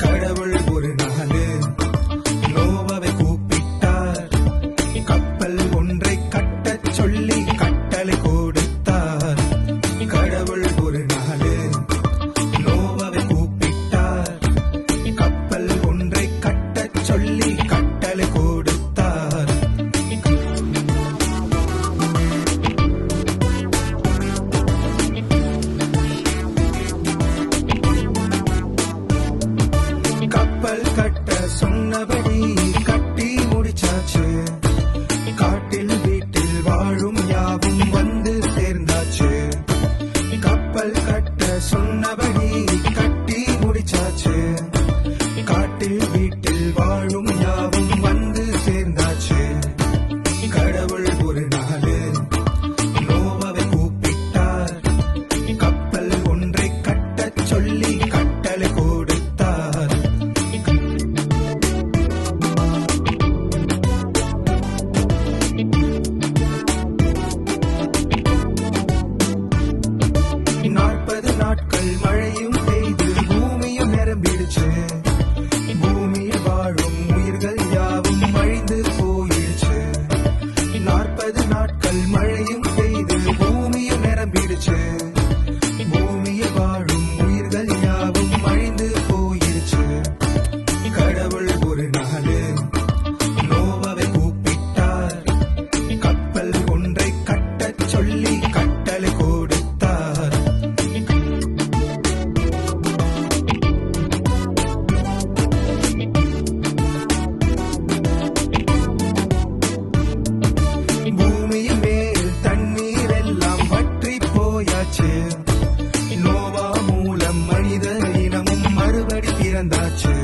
கடவுள் ஒரு நாளு நோவாவை கூப்பிட்டார், கப்பல் ஒன்றை கட்டச் சொல்லி கட்டளை கொடுத்தார். கடவுள் ஒரு நாளு நோவாவை கூப்பிட்டார், கப்பல் ஒன்றை கட்டச் சொல்லி கட்டளை கொடுத்தார். கப்பல் கட்ட சொன்னபடி கட்டி முடிச்சாச்சு, காட்டில் வீட்டில் வாழும் யாவும் வந்து சேர்ந்தாச்சு. கப்பல் கட்ட சொன்னபடி கட்டி முடிச்சாச்சு, காட்டில் வீட்டில் வாழும் யாவும் வந்து சேர்ந்தாச்சு. கடவுள் ஒரு நாளு நோவாவை கூப்பிட்டார், கப்பல் ஒன்றை கட்டச் சொல்லி கட்டளை கொடுத்தார். நாற்பது நாட்கள் மழையும் பெய்து பூமியும் நிரம்பிடுச்சு, பூமியில் வாழும் உயிர்கள் யாவும் அழிந்து போயிடுச்சு. 40 நாட்கள் மழையும் பெய்து பூமியும் நிரம்பிடுச்சு, பூமியில் வாழும் உயிர்கள் யாவும் அழிந்து போயிடுச்சு. கடவுள் ஒரு நாளு நோவாவை கூப்பிட்டார், கப்பல் ஒன்றை கட்டச் சொல்லி கட்டளை கொடுத்தார். பூமியின் மேல் தண்ணீர் எல்லாம் வற்றி போயாச்சு, நோவா மூலம் மனித இனமும் மறுபடி பிறந்தாச்சு.